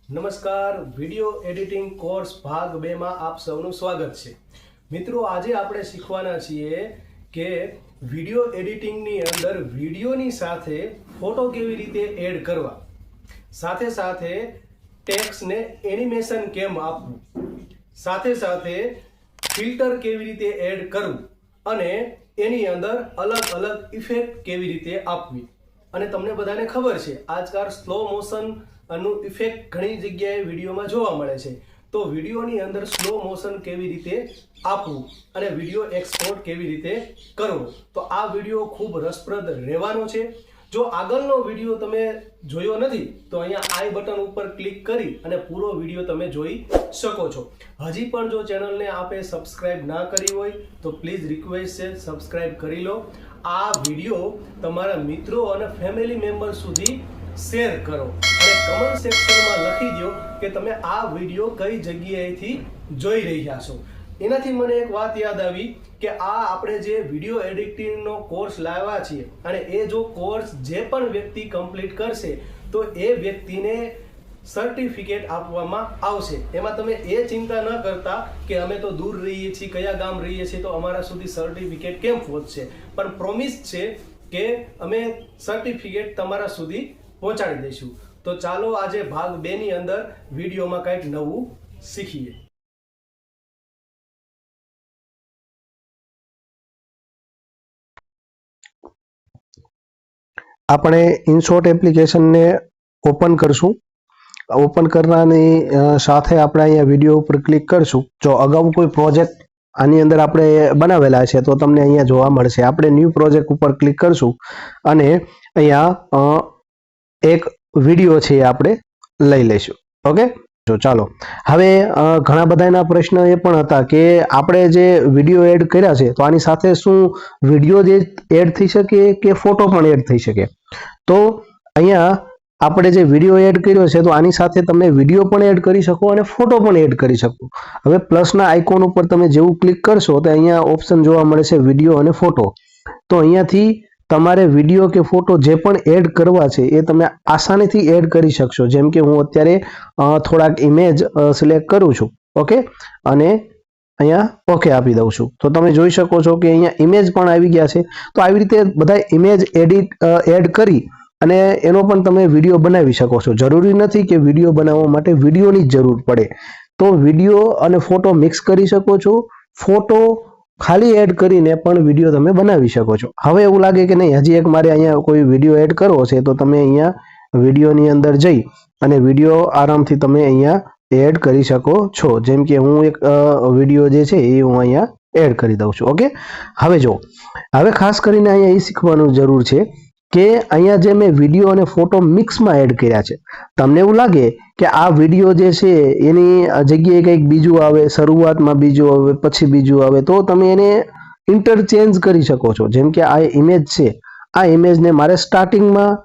નમસ્કાર, video editing course ભાગ 2 માં આપ સૌનું સ્વાગત છે। મિત્રો, આજે આપણે શીખવાના છીએ કે વિડિયો એડિટિંગની અંદર વિડિયોની સાથે ફોટો કેવી રીતે એડ કરવા, સાથે સાથે ટેક્સ્ટને એનિમેશન કેમ આપવું, સાથે સાથે ફિલ્ટર કેવી રીતે એડ કરવું અને એની અંદર અલગ અલગ ઇફેક્ટ કેવી રીતે આપવી। અને તમને બધાને ખબર છે આજકાલ સ્લો મોશન નું ઇફેક્ટ ઘણી જગ્યાએ વિડીયોમાં જોવા મળે છે। તો વિડીયોની અંદર સ્લો મોશન કેવી રીતે આપવું અને વિડીયો એક્સપોર્ટ કેવી રીતે કરવો, તો આ વિડીયો ખૂબ રસપ્રદ રહેવાનો છે। જો આગળનો વિડીયો તમે જોયો નથી તો અહીંયા આઈ બટન ઉપર ક્લિક કરી અને પૂરો વિડીયો તમે જોઈ શકો છો। હજી પણ જો ચેનલને આપે સબસ્ક્રાઇબ ના કરી હોય તો પ્લીઝ રિક્વેસ્ટ છે સબસ્ક્રાઇબ કરી લો। આ વિડીયો તમારા મિત્રો અને ફેમિલી મેમ્બર સુધી શેર કરો અને કમેન્ટ સેક્શનમાં લખી દો કે તમે આ વિડીયો કઈ જગ્યાએથી જોઈ રહ્યા છો। એનાથી મને એક વાત યાદ આવી કે આ આપણે જે વિડીયો એડિટિંગનો કોર્સ લાવ્યા છીએ અને એ જો કોર્સ જે પણ વ્યક્તિ કમ્પ્લીટ કરશે તો એ વ્યક્તિને સર્ટિફિકેટ આપવામાં આવશે। એમાં તમે એ ચિંતા ન કરતા કે અમે તો દૂર રહીએ છીએ, કયા ગામ રહીએ છીએ તો અમારા સુધી સર્ટિફિકેટ કેમ પહોંચશે, પણ પ્રોમિસ છે કે અમે સર્ટિફિકેટ તમારા સુધી પહોંચાડી દઈશું। તો ચાલો આજે ભાગ 2 ની અંદર વિડીયોમાં કંઈક નવું શીખીએ। આપણે ઇનશોર્ટ એપ્લિકેશનને ઓપન કરશું। ઓપન કરવાની સાથે આપણે અહીંયા વિડીયો ઉપર ક્લિક કરશું। જો અગાઉ કોઈ પ્રોજેક્ટ આની અંદર આપણે બનાવેલા છે તો તમને અહીંયા જોવા મળશે। આપણે ન્યૂ પ્રોજેક્ટ ઉપર ક્લિક કરશું અને અહીંયા એક વિડીયો છે આપણે લઈ લઈશું। ઓકે, તો ચાલો હવે ઘણા બધાના પ્રશ્ન એ પણ હતા કે આપણે જે વિડીયો એડ કર્યા છે તો આની સાથે શું વિડીયો જે એડ થઈ શકે કે ફોટો પણ એડ થઈ શકે। તો અહીંયા આપણે જે વિડીયો એડ કર્યો છે તો આની સાથે તમે વિડીયો પણ એડ કરી શકો અને ફોટો પણ એડ કરી શકો। હવે પ્લસના આઇકોન ઉપર તમે જેવું ક્લિક કરશો તો અહીંયા ઓપ્શન જોવા મળે છે વિડીયો અને ફોટો। તો અહીંયાથી તમારે વિડીયો કે ફોટો જે પણ એડ કરવા છે એ તમે આસાનીથી એડ કરી શકશો। જેમ કે હું અત્યારે થોડાક ઇમેજ સિલેક્ટ કરું છું, ઓકે, અને અહીંયા ઓકે આપી દઉં છું તો તમે જોઈ શકો છો કે અહીંયા ઇમેજ પણ આવી ગયા છે। તો આવી રીતે બધા ઇમેજ એડ કરી અને એનો પણ તમે વિડીયો બનાવી શકો છો। જરૂરી નથી કે વિડીયો બનાવવા માટે વિડીયોની જ જરૂર પડે, તો વિડીયો અને ફોટો મિક્સ કરી શકો છો। ફોટો ખાલી એડ કરીને પણ વિડીયો તમે બનાવી શકો છો। હવે એવું લાગે કે નહીં હજી એક મારે અહીંયા કોઈ વિડીયો એડ કરવો છે તો તમે અહીંયા વિડીયોની અંદર જઈ અને વિડીયો આરામથી તમે અહીંયા એડ કરી શકો છો। જેમ કે હું એક વિડીયો જે છે એ હું અહીંયા એડ કરી દઉં છું। ઓકે, હવે જો હવે ખાસ કરીને અહીંયા એ શીખવાનું જરૂર છે કે અહીંયા જે મેં વિડીયો અને ફોટો મિક્સમાં એડ કર્યા છે, તમને એવું લાગે કે આ વિડીયો જે છે એની જગ્યાએ કંઈક બીજું આવે, શરૂઆતમાં બીજું આવે, પછી બીજું આવે, તો તમે એને ઇન્ટરચેન્જ કરી શકો છો। જેમ કે આ ઇમેજ છે, આ ઇમેજને મારે સ્ટાર્ટિંગમાં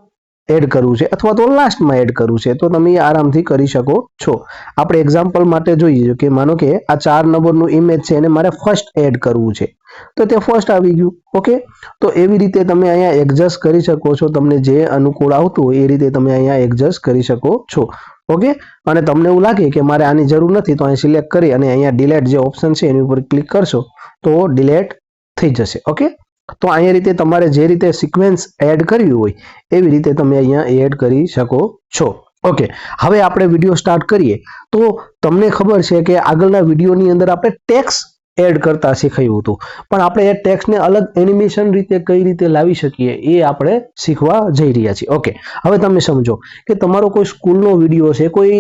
એડ કરવું છે અથવા તો લાસ્ટમાં એડ કરવું છે તો તમે આરામથી કરી શકો છો। આપણે એક્ઝામ્પલ માટે જોઈએ કે માનો કે આ 4 નંબરનું ઇમેજ છે એને મારે ફર્સ્ટ એડ કરવું છે તો તે ફર્સ્ટ આવી ગયું। ઓકે, તો એવી રીતે તમે અહીંયા એડજસ્ટ કરી શકો છો। તમને જે અનુકૂળ આવતું હોય એ રીતે તમે અહીંયા એડજસ્ટ કરી શકો છો। ઓકે, અને તમને એવું લાગે કે મારે આની જરૂર નથી તો અહીં સિલેક્ટ કરી અને અહીંયા ડિલેટ જે ઓપ્શન છે એની ઉપર ક્લિક કરશો તો ડિલેટ થઈ જશે। ઓકે, તો અહીંયા રીતે તમારે જે રીતે સિક્વન્સ એડ કરવી હોય એવી રીતે તમે અહીંયા એડ કરી શકો છો। ઓકે, હવે આપણે વિડીયો સ્ટાર્ટ કરીએ। તો તમને ખબર છે કે આગળના વિડીયોની અંદર આપણે ટેક્સ્ટ એડ કરતા શીખ્યું હતું, પણ આપણે એ ટેક્સ્ટને અલગ એનિમેશન રીતે કઈ રીતે લાવી શકીએ એ આપણે શીખવા જઈ રહ્યા છીએ। ઓકે, હવે તમે સમજો કે તમારો કોઈ સ્કૂલનો વિડીયો છે, કોઈ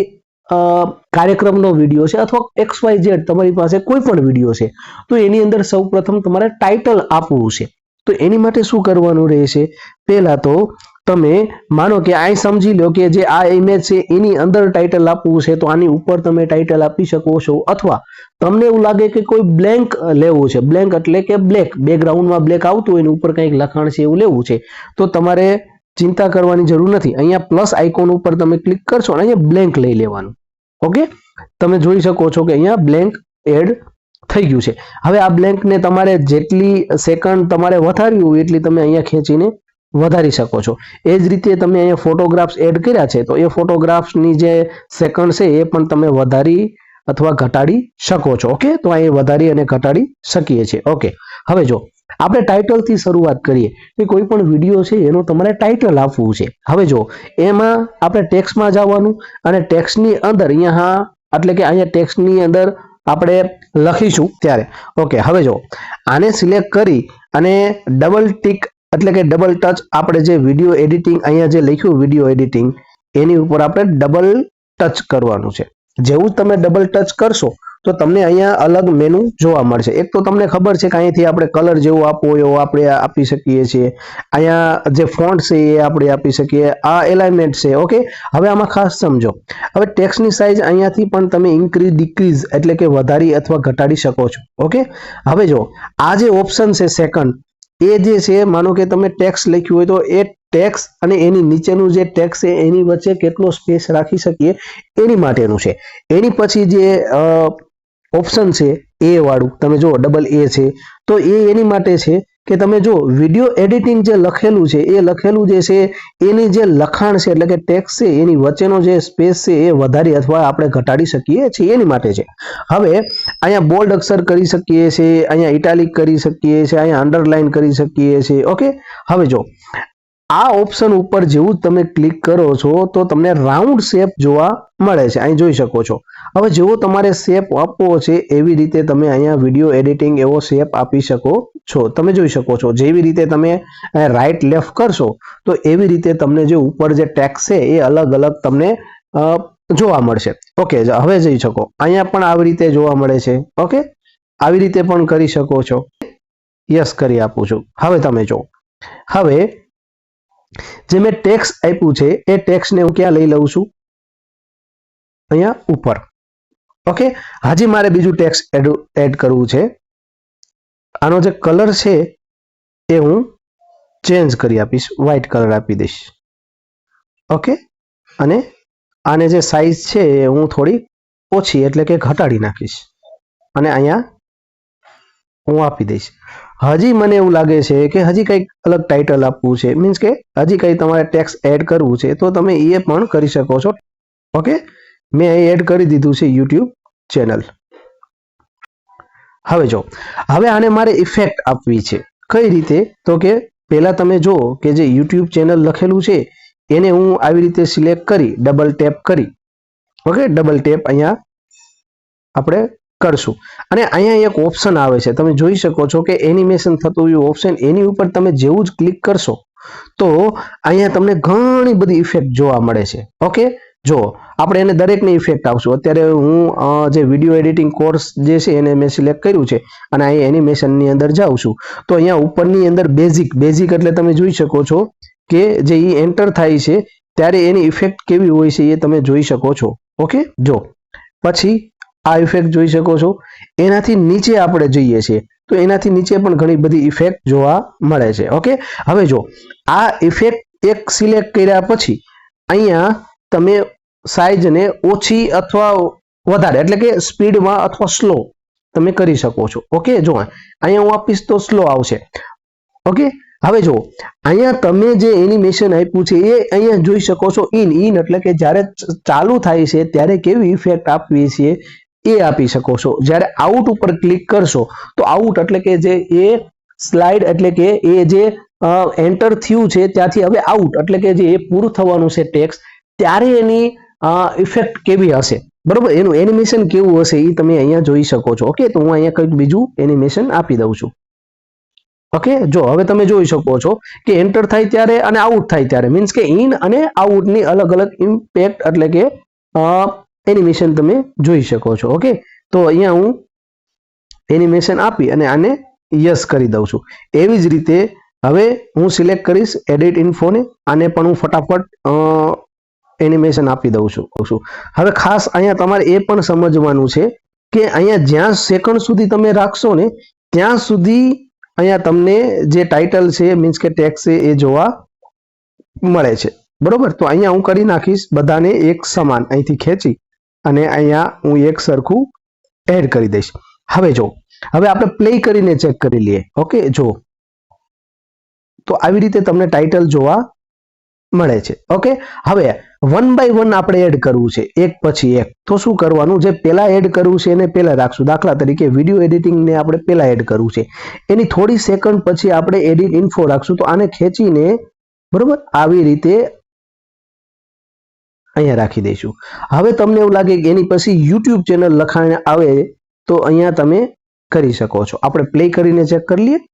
કાર્યક્રમનો વિડીયો છે અથવા XYZ તમારી પાસે કોઈ પણ વિડીયો છે તો એની અંદર સૌપ્રથમ તમારે ટાઇટલ આપવું છે। તો એની માટે શું કરવાનું રહેશે, પહેલા તો તમે માનો કે આ સમજી લો કે જે આ ઇમેજ છે એની અંદર ટાઇટલ આપવું છે તો આની ઉપર તમે ટાઇટલ આપી શકો છો, અથવા તમને એવું લાગે કે કોઈ બ્લેન્ક લેવું છે, બ્લેન્ક એટલે કે બ્લેક, બેકગ્રાઉન્ડમાં બ્લેક આવતું હોય એની ઉપર કંઈક લખાણ છે એવું લેવું છે તો તમારે ચિંતા કરવાની જરૂર નથી। અહીંયા પ્લસ આઇકોન ઉપર તમે ક્લિક કરશો અને અહીંયા બ્લેન્ક લઈ લેવાનું। ઓકે, તમે જોઈ શકો છો કે અહીંયા બ્લેન્ક એડ થઈ ગયું છે। હવે આ બ્લેન્કને તમારે જેટલી સેકન્ડ તમારે વધારવી હોય એટલી તમે અહીંયા ખેંચીને વધારી શકો છો. એ જ રીતે તમે અહીંયા ફોટોગ્રાફ્સ એડ કર્યા છે તો એ ફોટોગ્રાફ્સની જે સેકન્ડ છે એ પણ તમે વધારી અથવા ઘટાડી શકો છો. ઓકે, તો અહીં વધારી અને ઘટાડી શકીએ છીએ. ઓકે, હવે જો આપણે ટાઇટલથી શરૂઆત કરીએ કે કોઈ પણ વિડીયો છે એનું તમારે ટાઇટલ આપવું છે. હવે જો એમાં આપણે ટેક્સ્ટમાં જવાનું અને ટેક્સ્ટની અંદર અહીંયા એટલે કે અહીંયા ટેક્સ્ટની અંદર આપણે લખીશું ત્યારે. ઓકે, હવે જો આને સિલેક્ટ કરી અને ડબલ ટિક એટલે કે ડબલ ટચ આપણે જે વિડીયો એડિટિંગ અહીંયા જે લખ્યું વિડીયો એડિટિંગ એની ઉપર આપણે ડબલ ટચ કરવાનું છે. જેવું જ તમે ડબલ ટચ કરશો તો તમને અહીંયા અલગ મેનુ જોવા મળશે. એક તો તમને ખબર છે કે અહીંથી આપણે કલર જેવો આપવો હોય એવો આપણે આપી શકીએ છીએ. અહીંયા જે ફોન્ટ છે એ આપણે આપી શકીએ. આ એલાઇનમેન્ટ છે. ઓકે, હવે આમાં ખાસ સમજો. હવે ટેક્સ્ટની સાઇઝ અહીંયાથી પણ તમે ઇન્ક્રીઝ ડિક્રીઝ એટલે કે વધારી અથવા ઘટાડી શકો છો. ઓકે, હવે જો આ જે ઓપ્શન છે સેકન્ડ એ જે છે, માનો કે તમે ટેક્સ્ટ લખ્યું હોય તો એ ટેક્સ્ટ અને એની નીચેનું જે ટેક્સ્ટ છે એની વચ્ચે કેટલો સ્પેસ રાખી શકીએ એની માટેનું છે. એની પછી જે ઓપ્શન છે એ વાળું તમે જો ડબલ એ છે તો એ એની માટે છે કે તમે જો વિડીયો એડિટિંગ જે લખેલું છે એ લખેલું જે છે એની જે લખાણ છે એટલે કે ટેક્સ્ટ છે એની વચ્ચેનો જે સ્પેસ છે એ વધારી અથવા આપણે ઘટાડી શકીએ છીએ એની માટે છે. હવે અહીંયા બોલ્ડ અક્ષર કરી શકીએ છીએ, અહીંયા ઇટાલિક કરી શકીએ છીએ, અહીંયા અંડરલાઇન કરી શકીએ છીએ. ઓકે, હવે જો આ ઓપ્શન ઉપર જેવું તમે ક્લિક કરો છો તો તમને રાઉન્ડ શેપ જોવા મળે છે. અહીં જોઈ શકો છો. હવે જેવો તમારે શેપ આપવો છે એવી રીતે તમે અહીંયા વિડીયો એડિટિંગ એવો શેપ આપી શકો છો. તમે જોઈ શકો છો જેવી રીતે તમે રાઈટ લેફ્ટ કરશો તો એવી રીતે તમને જે ઉપર જે ટેક્સ્ટ છે એ અલગ અલગ તમને જોવા મળશે. ઓકે, હવે જઈ શકો. અહીંયા પણ આવી રીતે જોવા મળે છે. ઓકે, આવી રીતે પણ કરી શકો છો. યસ કરી આપું છું. હવે તમે જો હવે જે મેં ટેક્સ્ટ આપ્યું છે એ ટેક્સ્ટને હું ક્યાં લઈ લઉં છું? અહીંયા ઉપર. ઓકે, હજી મારે બીજું ટેક્સ્ટ એડ કરવું છે. આનો જે કલર છે એ હું ચેન્જ કરી આપીશ, વ્હાઇટ કલર આપી દઈશ. ઓકે, અને આને જે સાઈઝ છે એ હું થોડી ઓછી એટલે કે ઘટાડી નાખીશ અને અહીંયા હું આપી દઈશ. હજી મને એવું લાગે છે કે હજી કંઈક અલગ ટાઇટલ આપવું છે, મીન્સ કે હજી કંઈ તમારે ટેક્સ્ટ એડ કરવું છે તો તમે એ પણ કરી શકો છો. ઓકે, મેં અહીં એડ કરી દીધું છે યુટ્યુબ ચેનલ. હવે જો હવે આને મારે ઇફેક્ટ આપવી છે. કઈ રીતે? તો કે પહેલા તમે જો કે જે યુટ્યુબ ચેનલ લખેલું છે એને હું આવી રીતે સિલેક્ટ કરી ડબલ ટેપ કરી. ઓકે, ડબલ ટેપ અહીંયા આપણે કરશું અને અહીંયા એક ઓપ્શન આવે છે તમે જોઈ શકો છો કે એનિમેશન થતું એવું ઓપ્શન, એની ઉપર તમે જેવું જ ક્લિક કરશો તો અહીંયા તમને ઘણી બધી ઇફેક્ટ જોવા મળે છે. ઓકે, જો આપણે એને દરેકને ઇફેક્ટ આપશું. અત્યારે હું જે વિડીયો એડિટિંગ કોર્સ જે છે એને મેં સિલેક્ટ કર્યું છે અને અહીં એનિમેશનની અંદર જાઉં છું તો અહીંયા ઉપરની અંદર બેઝિક એટલે તમે જોઈ શકો છો કે જે એ એન્ટર થાય છે ત્યારે એની ઇફેક્ટ કેવી હોય છે એ તમે જોઈ શકો છો. ઓકે, જો પછી આ ઇફેક્ટ જોઈ શકો છો. એનાથી નીચે આપણે જઈએ છીએ તો એનાથી નીચે પણ ઘણી બધી ઇફેક્ટ જોવા મળે છે. ઓકે, હવે જો આ ઇફેક્ટ એક સિલેક્ટ કર્યા પછી અહીંયા તમે સાઈઝને ઓછી અથવા વધારે એટલે કે સ્પીડમાં અથવા સ્લો તમે કરી શકો છો. ઓકે, જો અહીંયા હું આપીશ તો સ્લો આવશે. ઓકે, હવે જો અહીંયા તમે જે એનિમેશન આપ્યું છે એ અહીંયા જોઈ શકો છો. ઇન એટલે કે જ્યારે ચાલુ થાય છે ત્યારે કેવી ઇફેક્ટ આપવી છે એ આપી શકો છો. જ્યારે આઉટ ઉપર ક્લિક કરશો તો આઉટ એટલે કે જે એ સ્લાઇડ એટલે કે એ જે એન્ટર થયું છે ત્યાંથી હવે આઉટ એટલે કે જે એ પૂરું થવાનું છે ટેક્સ્ટ ત્યારે એની ઇફેક્ટ કેવી હશે, બરોબર, એનું એનિમેશન કેવું હશે એ તમે અહીંયા જોઈ શકો છો. ઓકે, તો હું અહીંયા કંઈક બીજું એનિમેશન આપી દઉં છું. ઓકે, જો હવે તમે જોઈ શકો છો કે એન્ટર થાય ત્યારે અને આઉટ થાય ત્યારે મીન્સ કે ઇન અને આઉટની અલગ અલગ ઇમ્પેક્ટ એટલે કે એનિમેશન તમે જોઈ શકો છો. ઓકે, તો અહીંયા હું એનિમેશન આપી અને આને યસ કરી દઉં છું. એવી જ રીતે હવે હું સિલેક્ટ કરીશ એડિટ ઇન્ફોને, આને પણ હું ફટાફટ એનિમેશન આપી દઉં છું. હવે ખાસ અહીંયા તમારે એ પણ સમજવાનું છે કે અહીંયા જ્યાં સેકન્ડ સુધી તમે રાખશો ને ત્યાં સુધી અહીંયા તમને જે ટાઇટલ છે મીન્સ કે ટેક્સ્ટ છે એ જોવા મળે છે, બરોબર. તો અહીંયા હું કરી નાખીશ બધાને એક સમાન, અહીંથી ખેંચી અને અહીંયા હું એક સરખું એડ કરી દઈશ. હવે જો હવે આપણે પ્લે કરીને ચેક કરી લઈએ. ઓકે, જો તો આવી રીતે તમને ટાઇટલ જોવા મળે છે. ઓકે, હવે વન બાય વન આપણે એડ કરવું છે, એક પછી એક. તો શું કરવાનું, જે પહેલા એડ કરવું છે એને પહેલા રાખશું. દાખલા તરીકે વિડીયો એડિટિંગને આપણે પહેલા એડ કરવું છે, એની થોડી સેકન્ડ પછી આપણે એડિટ ઇન્ફો રાખશું. તો આને ખેંચીને બરોબર આવી રીતે અહીંયા રાખી દઈશું. હવે તમને એવું લાગે કે એની પછી યુટ્યુબ ચેનલ લખાણ આવે તો અહીંયા તમે કરી શકો છો. આપણે પ્લે કરીને ચેક કરી લઈએ.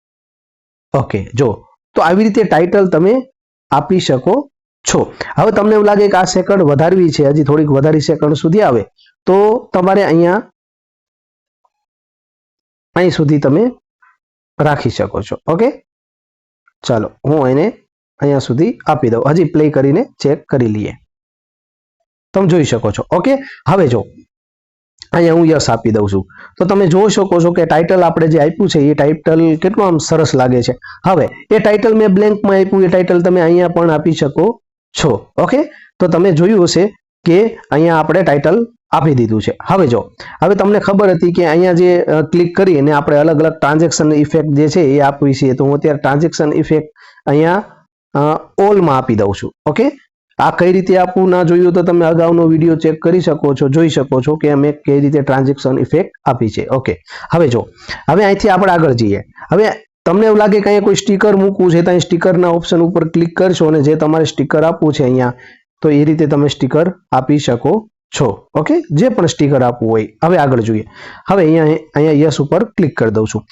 ઓકે, જો તો આવી રીતે ટાઇટલ તમે આપી શકો છો. હવે તમને એવું લાગે કે આ સેકન્ડ વધારવી છે, હજી થોડીક વધારી સેકન્ડ સુધી આવે તો તમારે અહીંયા અહીં સુધી તમે રાખી શકો છો. ઓકે, ચાલો હું એને અહીંયા સુધી આપી દઉં. હજી પ્લે કરીને ચેક કરી લઈએ. તમે જોઈ શકો છો. ઓકે, હવે જો અહીંયા હું યસ આપી દઉં છું તો તમે જોઈ શકો છો કે ટાઇટલ આપણે જે આપ્યું છે એ ટાઇટલ કેટલું આમ સરસ લાગે છે. હવે એ ટાઇટલ મેં બ્લેન્કમાં આપ્યું, એ ટાઇટલ તમે અહીંયા પણ આપી શકો છો. ઓકે, તો તમે જોયું હશે કે અહીંયા આપણે ટાઇટલ આપી દીધું છે. હવે જો હવે તમને ખબર હતી કે અહીંયા જે ક્લિક કરીને આપણે અલગ અલગ ટ્રાન્ઝેક્શન ઇફેક્ટ જે છે એ આપવી છે. તો હું અત્યારે ટ્રાન્ઝેક્શન ઇફેક્ટ અહીંયા ઓલમાં આપી દઉં છું. ઓકે, આ કઈ રીતે આપવું ના જોયું તો તમે અગાઉનો વિડીયો ચેક કરી શકો છો, જોઈ શકો છો કે અમે કઈ રીતે ટ્રાન્ઝેક્શન ઇફેક્ટ આપી છે. ઓકે, હવે જો હવે અહીંથી આપણે આગળ જઈએ. હવે તમને એવું લાગે કે અહીંયા કોઈ સ્ટીકર મૂકવું છે તો અહીં સ્ટીકરના ઓપ્શન ઉપર ક્લિક કરશો અને જે તમારે સ્ટીકર આપવું છે અહીંયા તો એ રીતે તમે સ્ટીકર આપી શકો છો. ઓકે, જે પણ સ્ટીકર આપવું હોય. હવે આગળ જોઈએ. હવે અહીંયા યસ ઉપર ક્લિક કરી દઉં છું.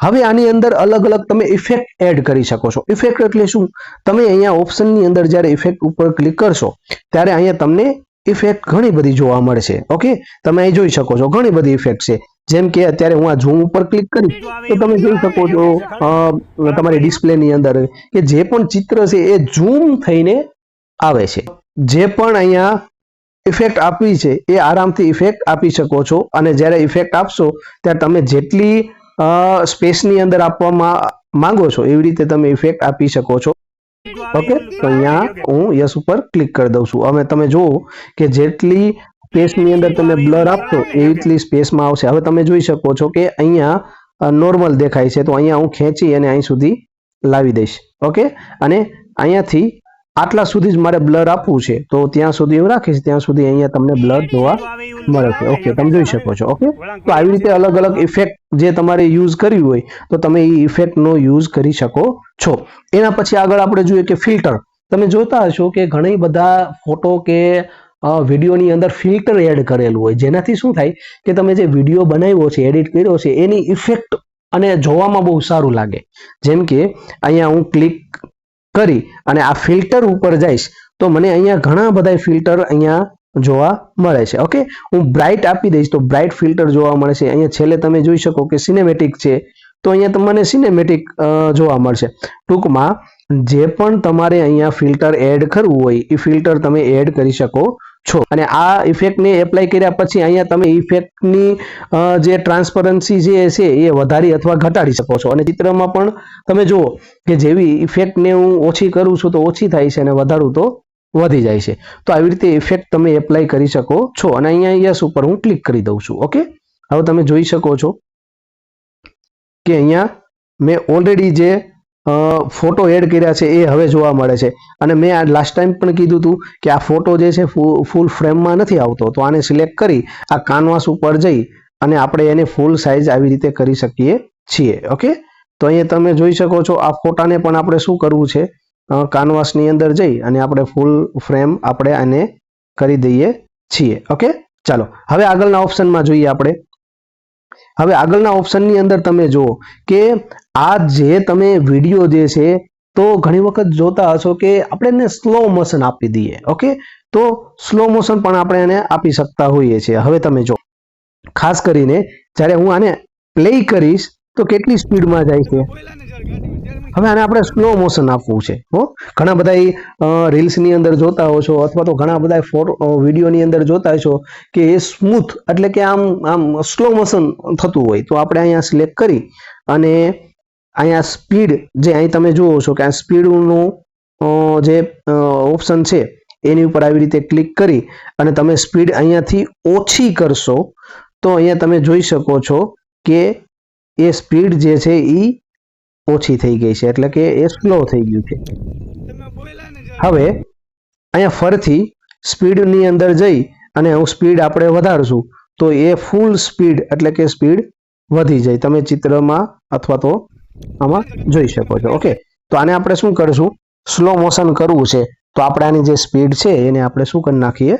હવે આની અંદર અલગ અલગ તમે ઇફેક્ટ એડ કરી શકો છો. ઇફેક્ટ એટલે શું, તમે અહીંયા ઓપ્શનની અંદર જ્યારે ઇફેક્ટ ઉપર ક્લિક કરશો ત્યારે અહીંયા તમને ઇફેક્ટ ઘણી બધી જોવા મળશે. ઓકે, તમે અહીં જોઈ શકો છો ઘણી બધી ઇફેક્ટ છે. જેમ કે અત્યારે હું આ ઝૂમ ઉપર ક્લિક કરીશ તો તમે જોઈ શકો છો તમારી ડિસ્પ્લેની અંદર કે જે પણ ચિત્ર છે એ ઝૂમ થઈને આવે છે. જે પણ અહીંયા ઇફેક્ટ આપવી છે એ આરામથી ઇફેક્ટ આપી શકો છો. અને જ્યારે ઇફેક્ટ આપશો ત્યારે તમે જેટલી સ્પેસની અંદર આપવામાં માંગો છો એવી રીતે તમે ઇફેક્ટ આપી શકો છો. ઓકે, તો અહીંયા હું યસ ઉપર ક્લિક કરી દઉં છું. હવે તમે જુઓ કે જેટલી સ્પેસની અંદર તમે બ્લર આપશો એટલી સ્પેસમાં આવશે. હવે તમે જોઈ શકો છો કે અહીંયા નોર્મલ દેખાય છે તો અહીંયા હું ખેંચી અને અહીં સુધી લાવી દઈશ. ઓકે, અને અહીંયાથી આટલા સુધી જ મારે બ્લર આપવું છે તો ત્યાં સુધી હું રાખીશ, ત્યાં સુધી અહીંયા તમને બ્લર જોવા મળે છે. ઓકે, તમે જોઈ શકો છો. ઓકે, તો આવી રીતે અલગ અલગ ઇફેક્ટ જે તમારે યુઝ કરવી હોય તો તમે એ ઇફેક્ટનો યુઝ કરી શકો છો. એના પછી આગળ આપણે જોઈએ કે ફિલ્ટર. તમે જોતા હશો કે ઘણી બધા ફોટો કે વિડીયોની અંદર ફિલ્ટર એડ કરેલું હોય, જેનાથી શું થાય કે તમે જે વિડીયો બનાવ્યો છે, એડિટ કર્યો છે એની ઇફેક્ટ અને જોવામાં બહુ સારું લાગે. જેમ કે અહીંયા હું ક્લિક કરી અને આ ફિલ્ટર ઉપર જઈશ તો મને અહીંયા ઘણા બધા ફિલ્ટર અહીંયા જોવા મળે છે. ઓકે, હું બ્રાઇટ આપી દઈશ તો બ્રાઇટ ફિલ્ટર જોવા મળે છે. અહીંયા છેલ્લે તમે જોઈ શકો કે સિનેમેટિક છે તો અહીંયા તમને સિનેમેટિક જોવા મળશે. ટૂંકમાં જે પણ તમારે અહીંયા ફિલ્ટર એડ કરવું હોય એ ફિલ્ટર તમે એડ કરી શકો છો. અને આ ઇફેક્ટને એપ્લાય કર્યા પછી અહીંયા તમે ઇફેક્ટની જે ટ્રાન્સપરન્સી જે છે એ વધારી અથવા ઘટાડી શકો છો. અને ચિત્રમાં પણ તમે જુઓ કે જેવી ઇફેક્ટને હું ઓછી કરું છું તો ઓછી થાય છે અને વધારું તો વધી જાય છે. તો આવી રીતે ઇફેક્ટ તમે એપ્લાય કરી શકો છો. અને અહીંયા યસ ઉપર હું ક્લિક કરી દઉં છું. ઓકે, હવે તમે જોઈ શકો છો કે અહીંયા મેં ઓલરેડી જે ફોટો એડ કર્યા છે એ હવે જોવા મળે છે. અને મેં આ લાસ્ટ ટાઈમ પણ કીધું હતું કે આ ફોટો જે છે ફૂલ ફ્રેમમાં નથી આવતો, તો આને સિલેક્ટ કરી આ કાનવાસ ઉપર જઈ અને આપણે એને ફૂલ સાઇઝ આવી રીતે કરી શકીએ છીએ. ઓકે, તો અહીંયા તમે જોઈ શકો છો આ ફોટાને પણ આપણે શું કરવું છે, કાનવાસની અંદર જઈ અને આપણે ફૂલ ફ્રેમ આપણે આને કરી દઈએ છીએ. ઓકે, ચાલો હવે આગળના ઓપ્શનમાં જોઈએ આપણે. હવે આગળના ઓપ્શનની અંદર તમે જુઓ કે આ જે તમે વિડીયો જે છે તો ઘણી વખત જોતા હશો કે આપણે એને સ્લો મોશન આપી દઈએ. ઓકે, તો સ્લો મોશન પણ આપણે એને આપી શકતા હોઈએ છીએ. હવે તમે જો ખાસ કરીને જ્યારે હું આને પ્લે કરીશ તો કેટલી સ્પીડમાં જાય છે. હવે આને આપણે સ્લો મોશન આપવું છે. ઘણા બધા રીલ્સની અંદર જોતા હો છો અથવા તો ઘણા બધા વિડીયોની અંદર જોતા હશો કે એ સ્મૂથ એટલે કે આમ સ્લો મોશન થતું હોય. તો આપણે અહીંયા સિલેક્ટ કરી અને અહીંયા સ્પીડ જે અહીં તમે જુઓ છો કે આ સ્પીડનું જે ઓપ્શન છે એની ઉપર આવી રીતે ક્લિક કરી અને તમે સ્પીડ અહીંયાથી ઓછી કરશો તો અહીંયા તમે જોઈ શકો છો કે એ સ્પીડ જે છે એ ઓછી થઈ ગઈ છે, એટલે કે એ સ્લો થઈ ગયું છે. હવે અહીંયા ફરીથી સ્પીડની અંદર જઈ અને હું સ્પીડ આપણે વધારશું તો એ ફૂલ સ્પીડ એટલે કે સ્પીડ વધી જાય. તમે ચિત્રમાં અથવા તો આમાં જોઈ શકો છો. ઓકે, તો આને આપણે શું કરશું, સ્લો મોશન કરવું છે તો આપણે આની જે સ્પીડ છે એને આપણે શું કરી નાખીએ,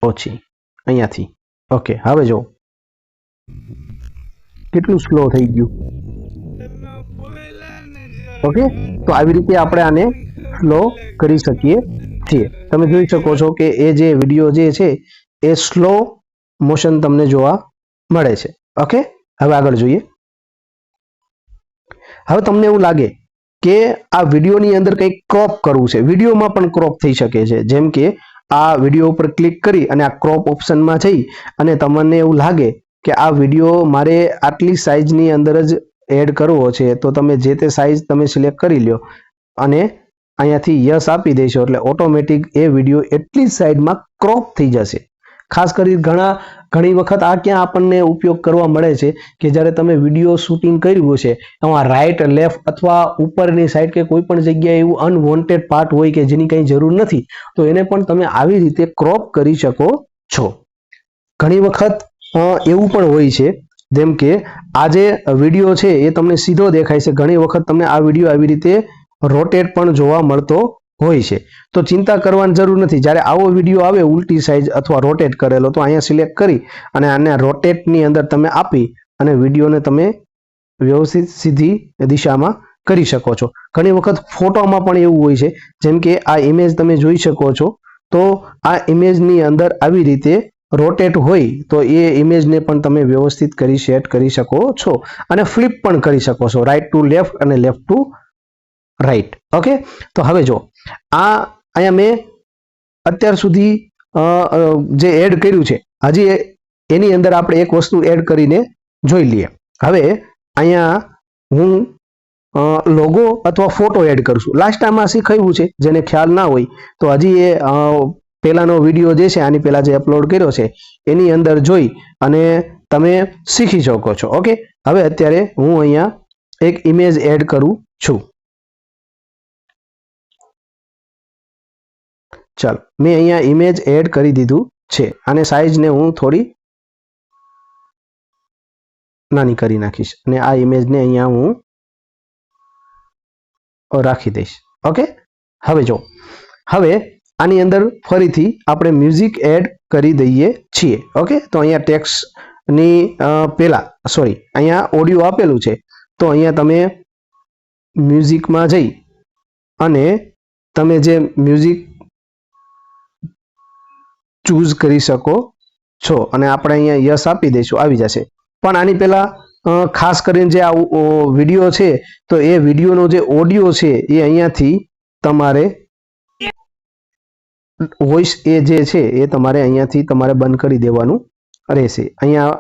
ઓછી અહીંયાથી. ઓકે, હવે જો કેટલું સ્લો થઈ ગયું. ઓકે, તો આવી રીતે આપણે આને સ્લો કરી શકીએ છીએ. તમે જોઈ શકો છો કે એ જે વિડીયો જે છે એ સ્લો મોશન તમને જોવા મળે છે. ઓકે, હવે આગળ જોઈએ. હવે તમને એવું લાગે કે આ વિડીયોની અંદર કંઈક ક્રોપ કરવું છે, વિડીયોમાં પણ ક્રોપ થઈ શકે છે. જેમ કે આ વિડીયો ઉપર ક્લિક કરી અને આ ક્રોપ ઓપ્શનમાં જઈ અને તમને એવું લાગે કે આ વિડીયો મારે આટલી સાઇઝની અંદર જ એડ કરવો છે તો તમે જે તે સાઇઝ તમે સિલેક્ટ કરી લ્યો અને અહીંયાથી યસ આપી દેશો એટલે ઓટોમેટિક એ વિડીયો એટલી જ સાઈડમાં ક્રોપ થઈ જશે. ખાસ કરી ઘણી વખત આ ક્યાં આપણને ઉપયોગ કરવા મળે છે કે જ્યારે તમે વિડીયો શૂટિંગ કર્યું છે એમાં રાઈટ લેફ્ટ અથવા ઉપરની સાઈડ કે કોઈ પણ જગ્યાએ એવું અનવોન્ટેડ પાર્ટ હોય કે જેની કંઈ જરૂર નથી તો એને પણ તમે આવી રીતે ક્રોપ કરી શકો છો. ઘણી વખત એવું પણ હોય છે જેમ કે આ જે વિડીયો છે એ તમને સીધો દેખાય છે, ઘણી વખત તમને આ વિડીયો આવી રીતે રોટેટ પણ જોવા મળતો હોય છે. તો ચિંતા કરવાની જરૂર નથી. જ્યારે આવો વિડીયો આવે ઉલટી સાઈઝ અથવા રોટેટ કરેલો તો અહીંયા સિલેક્ટ કરી અને આને રોટેટની અંદર તમે આપી અને વિડીયોને તમે વ્યવસ્થિત સીધી દિશામાં કરી શકો છો. ઘણી વખત ફોટોમાં પણ એવું હોય છે, જેમ કે આ ઇમેજ તમે જોઈ શકો છો તો આ ઇમેજની અંદર આવી રીતે રોટેટ હોય તો એ ઇમેજને પણ તમે વ્યવસ્થિત કરી સેટ કરી શકો છો અને ફ્લિપ પણ કરી શકો છો, રાઈટ ટુ લેફ્ટ અને લેફ્ટ ટુ રાઈટ. ઓકે, તો હવે જો આ અહીંયા મેં અત્યાર સુધી જે એડ કર્યું છે હજી એની અંદર આપણે એક વસ્તુ એડ કરીને જોઈ લઈએ. હવે અહીંયા હું લોગો અથવા ફોટો એડ કરશું. લાસ્ટ ટાઈમ આ શીખવ્યું છે, જેને ખ્યાલ ના હોય તો હજી એ પહેલાનો વિડીયો જે છે આની પહેલા જે અપલોડ કર્યો છે એની અંદર જોઈ અને તમે શીખી શકો છો. ઓકે, હવે અત્યારે હું અહીંયા એક ઇમેજ એડ કરું છું. ચાલો, મેં અહીંયા ઇમેજ એડ કરી દીધું છે અને સાઈઝને હું થોડી નાની કરી નાખીશ અને આ ઇમેજને અહીંયા હું રાખી દઈશ. ઓકે, હવે જો હવે આની અંદર ફરીથી આપણે મ્યુઝિક એડ કરી દઈએ છીએ. ઓકે, તો અહીંયા ટેક્સ્ટની પહેલા અહીંયા ઓડિયો આપેલું છે તો અહીંયા તમે મ્યુઝિકમાં જઈ અને તમે જે મ્યુઝિક ચૂઝ કરી શકો છો અને આપણે અહીંયા યસ આપી દઈશું, આવી જશે. પણ આની પહેલા ખાસ કરીને જે આ વિડીયો છે તો એ વિડીયોનો જે ઓડિયો છે એ અહીંયાથી તમારે વોઇસ એ જે છે એ તમારે અહીંયાથી તમારે બંધ કરી દેવાનું રહેશે. અહીંયા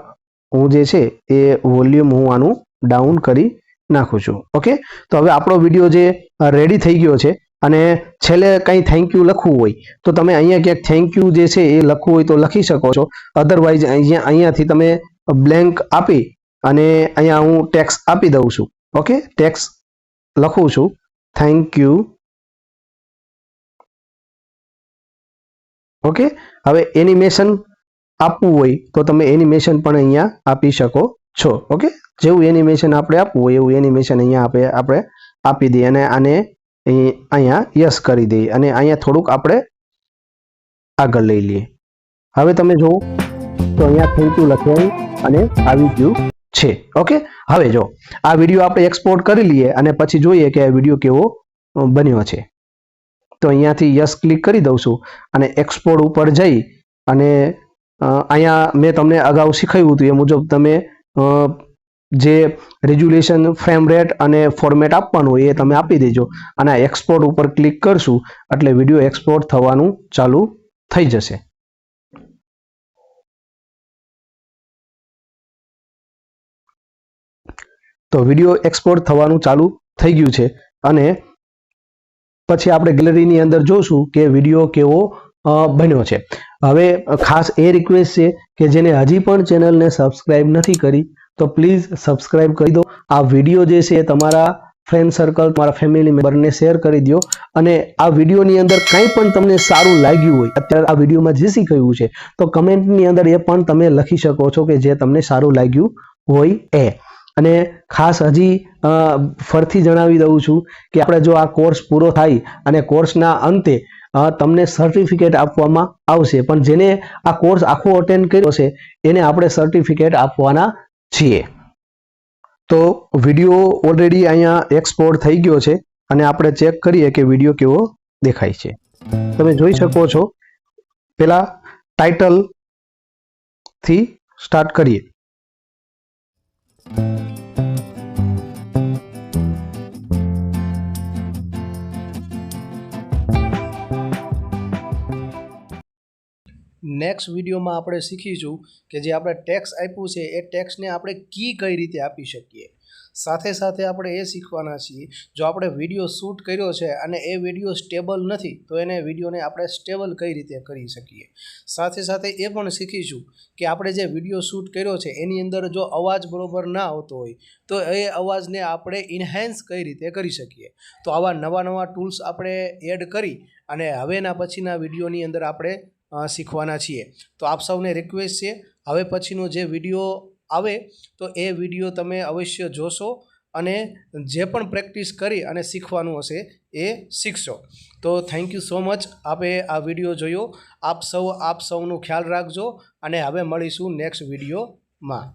હું જે છે એ વોલ્યુમ હું આનું ડાઉન કરી નાખું છું. ઓકે, તો હવે આપણો વિડીયો જે રેડી થઈ ગયો છે અને છેલ્લે કંઈ થેન્ક યુ લખવું હોય તો તમે અહીંયા ક્યાંક થેન્ક યુ જે છે એ લખવું હોય તો લખી શકો છો. અધરવાઇઝ અહીંયાથી તમે બ્લેન્ક આપી અને અહીંયા હું ટેક્સ્ટ આપી દઉં છું. ઓકે, ટેક્સ્ટ લખું છું થેન્ક યુ. ઓકે, હવે એનિમેશન આપવું હોય તો તમે એનિમેશન પણ અહીંયા આપી શકો છો. ઓકે, જેવું એનિમેશન આપણે આપવું હોય એવું એનિમેશન અહીંયા આપણે આપી દઈએ અને આને અહીંયા યસ કરી દઈએ અને અહીંયા થોડુંક આપણે આગળ લઈ લઈએ. હવે તમે જુઓ તો અહીંયા થેન્ક યુ લખવાનું અને આવી ગયું છે. ઓકે, હવે જો આ વિડીયો આપણે એક્સપોર્ટ કરી લઈએ અને પછી જોઈએ કે આ વિડીયો કેવો બન્યો છે. તો અહીંયાથી યસ ક્લિક કરી દઉં છું અને એક્સપોર્ટ ઉપર જઈ અને અહીંયા મેં તમને અગાઉ શીખવ્યું હતું એ મુજબ તમે જે રેઝોલ્યુશન, ફ્રેમ રેટ અને ફોર્મેટ આપવાનું હોય એ તમે આપી દેજો અને એક્સપોર્ટ ઉપર ક્લિક કરશું એટલે વિડીયો એક્સપોર્ટ થવાનું ચાલુ થઈ જશે. તો વિડીયો એક્સપોર્ટ થવાનું ચાલુ થઈ ગયું છે અને પછી આપણે ગેલેરીની અંદર જોશું કે વિડીયો કેવો બન્યો છે. હવે ખાસ એ રિક્વેસ્ટ છે કે જેને હજી પણ ચેનલને સબસ્ક્રાઇબ નથી કરી તો પ્લીઝ સબસ્ક્રાઇબ કરી દો. આ વિડીયો જે છે એ તમારા ફ્રેન્ડ સર્કલ, તમારા ફેમિલી મેમ્બરને શેર કરી દો. અને આ વિડીયોની અંદર કંઈ પણ તમને સારું લાગ્યું હોય, અત્યારે આ વિડીયોમાં જે શીખવ્યું છે, તો કમેન્ટની અંદર એ પણ તમે લખી શકો છો કે જે તમને સારું લાગ્યું હોય એ. અને ખાસ હજી ફરીથી જણાવી દઉં છું કે આપણે જો આ કોર્સ પૂરો થાય અને કોર્સના અંતે તમને સર્ટિફિકેટ આપવામાં આવશે, પણ જેને આ કોર્સ આખો અટેન્ડ કર્યો છે એને આપણે સર્ટિફિકેટ આપવાના છીએ. તો વિડીયો ઓલરેડી અહીંયા એક્સપોર્ટ થઈ ગયો છે અને આપણે ચેક કરીએ કે વિડીયો કેવો દેખાય છે. તમે જોઈ શકો છો. પેલા ટાઇટલ થી સ્ટાર્ટ કરીએ. નેક્સ્ટ વિડીયોમાં આપણે શીખીશું કે જે આપણે ટેક્સ આપ્યું છે એ ટેક્સને આપણે કી કઈ રીતે આપી શકીએ. સાથે સાથે આપણે એ શીખવાના છીએ જો આપણે વિડીયો શૂટ કર્યો છે અને એ વિડીયો સ્ટેબલ નથી તો એને વિડીયોને આપણે સ્ટેબલ કઈ રીતે કરી શકીએ. સાથે સાથે એ પણ શીખીશું કે આપણે જે વિડીયો શૂટ કર્યો છે એની અંદર જો અવાજ બરોબર ના આવતો હોય તો એ અવાજને આપણે ઇન્હેન્સ કઈ રીતે કરી શકીએ. તો આવા નવા ટૂલ્સ આપણે એડ કરી અને હવેના પછીના વિડીયોની અંદર આપણે શીખવાના છીએ. તો આપ સૌને રિક્વેસ્ટ છે હવે પછીનો જે વિડીયો આવે તો એ વિડીયો તમે અવશ્ય જોશો અને જે પણ પ્રેક્ટિસ કરી અને શીખવાનું હશે એ શીખશો. તો થેન્ક યુ સો મચ. આપે આ વિડીયો જોયો. આપ સૌનું ખ્યાલ રાખજો અને હવે મળીશું નેક્સ્ટ વિડીયોમાં.